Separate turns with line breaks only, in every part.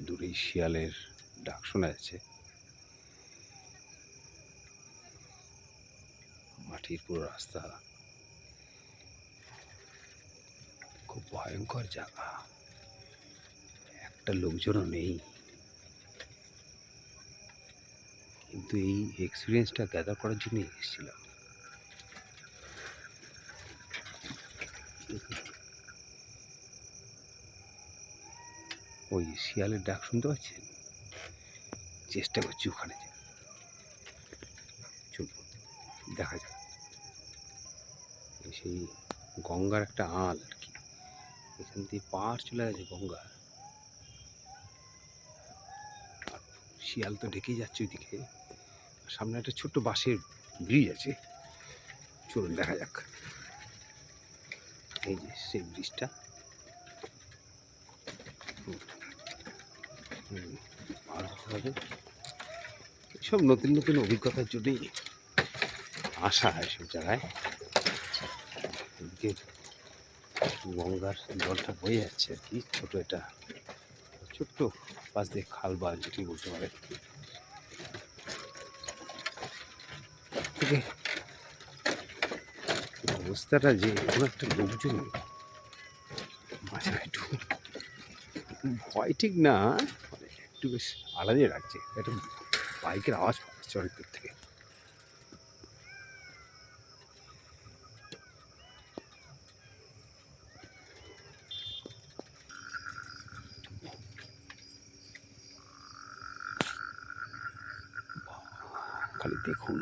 দূরে শিয়ালের ডাক শোনা যাচ্ছে। মাটির পুরো রাস্তা, খুব ভয়ঙ্কর জায়গা, একটা লোকজনও নেই। কিন্তু এই এক্সপিরিয়েন্সটা গ্যাদার করার জন্য এসেছিলাম। ওই শিয়ালের ডাক শুনতে পাচ্ছেন? চেষ্টা করছি ওখানে যে চলুন দেখা যাক। সেই গঙ্গার একটা আল আর কি, এখান থেকে পার চলে গেছে গঙ্গা। শিয়াল তো ঢেকেই যাচ্ছে ওইদিকে, সামনে একটা ছোট্ট বাঁশের ব্রিজ আছে, চলুন দেখা যাক। এই যে সেই ব্রিজটা, পার হতে হবে। সব নতুন নতুন অভিজ্ঞতার জন্যই আসা এসব জায়গায়। এদিকে গঙ্গার জলটা বয়ে যাচ্ছে আর কি, ছোটো এটা ছোট্ট পাশ দিয়ে খাল বা যেটি বলতে পারে। অবস্থাটা যে কোনো একটা লোকজন মাঝে একটু ভয় ঠিক না, মানে একটু বেশ আলাদাই লাগছে। একটা বাইকের আওয়াজ পাচ্ছে অনেক দূর থেকে। খালি দেখুন,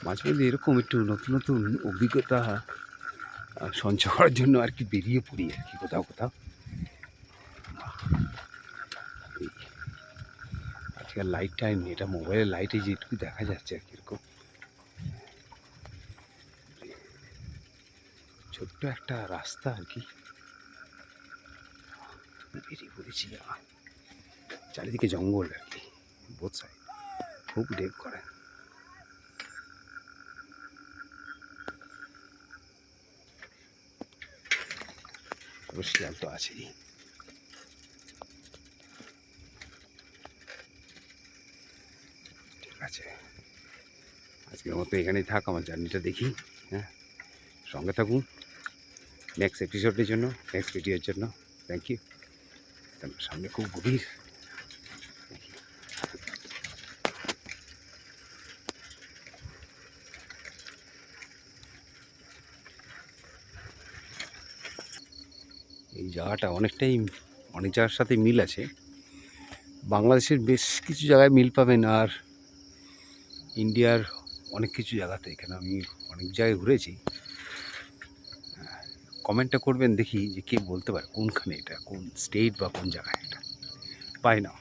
মাঝে মধ্যে এরকম একটু নতুন নতুন অভিজ্ঞতা সঞ্চয় করার জন্য আর কি বেরিয়ে পড়ি আর কি কোথাও কোথাও। আজকাল লাইট টাইম, এটা মোবাইলের লাইটে যেটুকু দেখা যাচ্ছে আর কি, এরকম ছোট্ট একটা রাস্তা আর কি, বেরিয়ে পড়েছি। চারিদিকে জঙ্গল আর কি, বোথ সাইড খুব ডেক করে। শিয়াল তো আছেই। ঠিক আছে, আজকের মতো এখানেই থাক, আমার জার্নিটা দেখি। হ্যাঁ, সঙ্গে থাকুন নেক্সট এপিসোডের জন্য, নেক্সট ভিডিওর জন্য। Thank you. সামনে খুব গভীর। এই জায়গাটা অনেকটাই অনেক জায়গার সাথে মিল আছে। বাংলাদেশের বেশ কিছু জায়গায় মিল পাবেন, আর ইন্ডিয়ার অনেক কিছু জায়গাতে। এখানে আমি অনেক জায়গায় ঘুরেছি। কমেন্টটা করবেন দেখি যে কে বলতে পারে কোনখানে এটা, কোন স্টেট বা কোন জায়গায় এটা। পাই না।